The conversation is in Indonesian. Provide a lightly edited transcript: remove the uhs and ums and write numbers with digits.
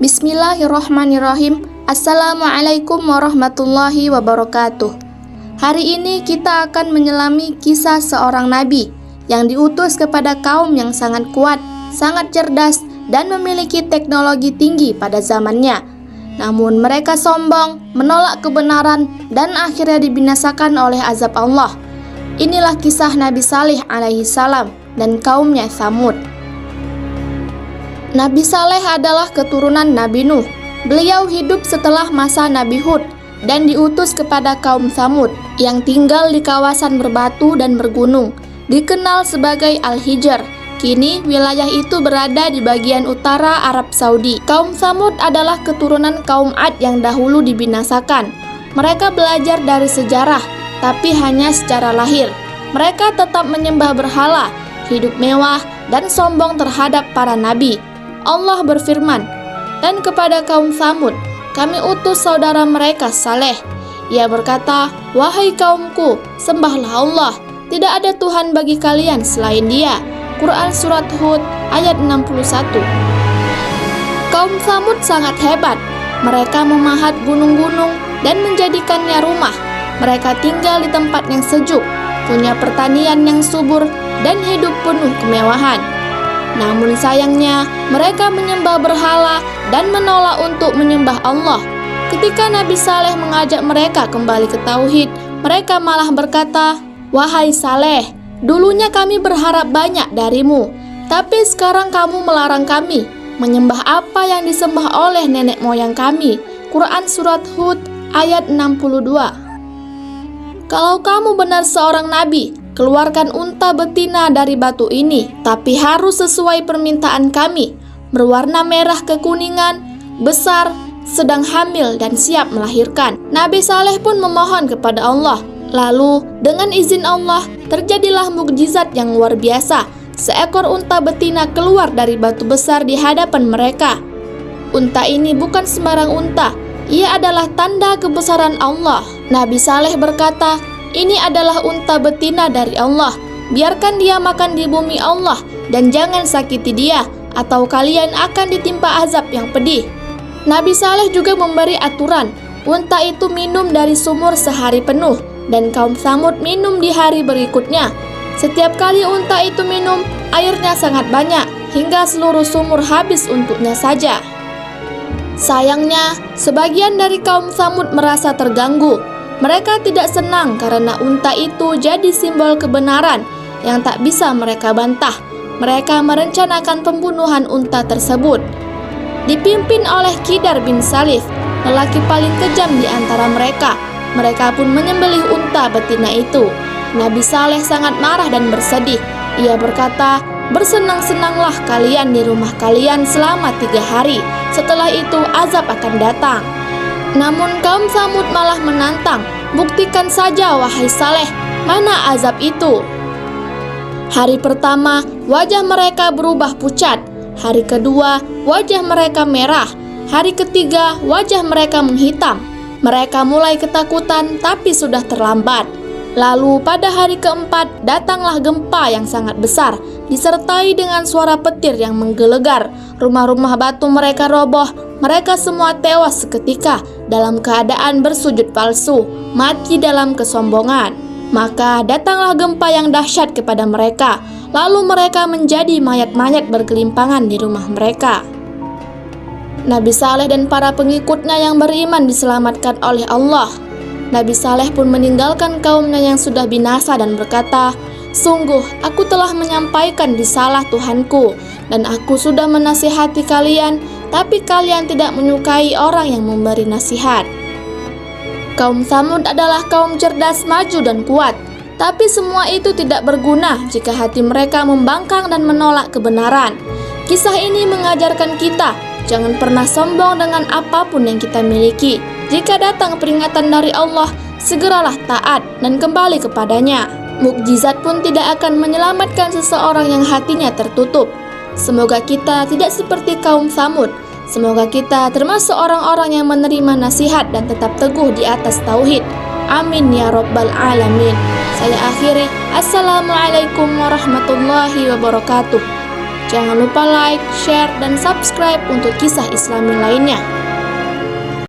Bismillahirrahmanirrahim. Assalamualaikum warahmatullahi wabarakatuh. Hari ini kita akan menyelami kisah seorang nabi yang diutus kepada kaum yang sangat kuat, sangat cerdas, dan memiliki teknologi tinggi pada zamannya. Namun mereka sombong, menolak kebenaran, dan akhirnya dibinasakan oleh azab Allah. Inilah kisah Nabi Saleh alaihi salam dan kaumnya Tsamud. Nabi Saleh adalah keturunan Nabi Nuh. Beliau hidup setelah masa Nabi Hud dan diutus kepada kaum Tsamud yang tinggal di kawasan berbatu dan bergunung, dikenal sebagai Al-Hijr. Kini wilayah itu berada di bagian utara Arab Saudi. Kaum Tsamud adalah keturunan kaum Ad yang dahulu dibinasakan. Mereka belajar dari sejarah, tapi hanya secara lahir. Mereka tetap menyembah berhala, hidup mewah, dan sombong terhadap para nabi. Allah berfirman, "Dan kepada kaum Tsamud, kami utus saudara mereka Saleh. Ia berkata, wahai kaumku, sembahlah Allah. Tidak ada Tuhan bagi kalian selain Dia." Quran Surat Hud ayat 61. Kaum Tsamud sangat hebat. Mereka memahat gunung-gunung dan menjadikannya rumah. Mereka tinggal di tempat yang sejuk, punya pertanian yang subur, dan hidup penuh kemewahan. Namun sayangnya, mereka menyembah berhala dan menolak untuk menyembah Allah. Ketika Nabi Saleh mengajak mereka kembali ke tauhid, mereka malah berkata, "Wahai Saleh, dulunya kami berharap banyak darimu, tapi sekarang kamu melarang kami menyembah apa yang disembah oleh nenek moyang kami." Quran Surat Hud ayat 62. Kalau kamu benar seorang nabi, keluarkan unta betina dari batu ini, tapi harus sesuai permintaan kami, berwarna merah kekuningan, besar, sedang hamil dan siap melahirkan. Nabi Saleh pun memohon kepada Allah. Lalu dengan izin Allah, terjadilah mukjizat yang luar biasa. Seekor unta betina keluar dari batu besar di hadapan mereka. Unta ini bukan sembarang unta, ia adalah tanda kebesaran Allah. Nabi Saleh berkata, "Ini adalah unta betina dari Allah. Biarkan dia makan di bumi Allah dan jangan sakiti dia, atau kalian akan ditimpa azab yang pedih." Nabi Saleh juga memberi aturan, unta itu minum dari sumur sehari penuh, dan kaum Tsamud minum di hari berikutnya. Setiap kali unta itu minum, airnya sangat banyak, hingga seluruh sumur habis untuknya saja. Sayangnya, sebagian dari kaum Tsamud merasa terganggu. Mereka tidak senang karena unta itu jadi simbol kebenaran yang tak bisa mereka bantah. Mereka merencanakan pembunuhan unta tersebut. Dipimpin oleh Qidar bin Salif, lelaki paling kejam di antara mereka. Mereka pun menyembelih unta betina itu. Nabi Saleh sangat marah dan bersedih. Ia berkata, "Bersenang-senanglah kalian di rumah kalian selama 3 hari. Setelah itu azab akan datang." Namun kaum Tsamud malah menantang, "Buktikan saja wahai Saleh, mana azab itu?" Hari pertama, wajah mereka berubah pucat. Hari kedua, wajah mereka merah. Hari ketiga, wajah mereka menghitam. Mereka mulai ketakutan, tapi sudah terlambat. Lalu pada hari keempat, datanglah gempa yang sangat besar, disertai dengan suara petir yang menggelegar. Rumah-rumah batu mereka roboh. Mereka semua tewas seketika dalam keadaan bersujud palsu, mati dalam kesombongan. Maka datanglah gempa yang dahsyat kepada mereka. Lalu mereka menjadi mayat-mayat bergelimpangan di rumah mereka. Nabi Saleh dan para pengikutnya yang beriman diselamatkan oleh Allah. Nabi Saleh pun meninggalkan kaumnya yang sudah binasa dan berkata, "Sungguh, aku telah menyampaikan risalah Tuhanku, dan aku sudah menasihati kalian, tapi kalian tidak menyukai orang yang memberi nasihat." Kaum Tsamud adalah kaum cerdas, maju, dan kuat. Tapi semua itu tidak berguna jika hati mereka membangkang dan menolak kebenaran. Kisah ini mengajarkan kita, jangan pernah sombong dengan apapun yang kita miliki. Jika datang peringatan dari Allah, segeralah taat dan kembali kepadanya. Mukjizat pun tidak akan menyelamatkan seseorang yang hatinya tertutup. Semoga kita tidak seperti kaum Tsamud. Semoga kita termasuk orang-orang yang menerima nasihat dan tetap teguh di atas tauhid. Amin ya rabbal alamin. Saya akhiri. Assalamualaikum warahmatullahi wabarakatuh. Jangan lupa like, share, dan subscribe untuk kisah Islami lainnya.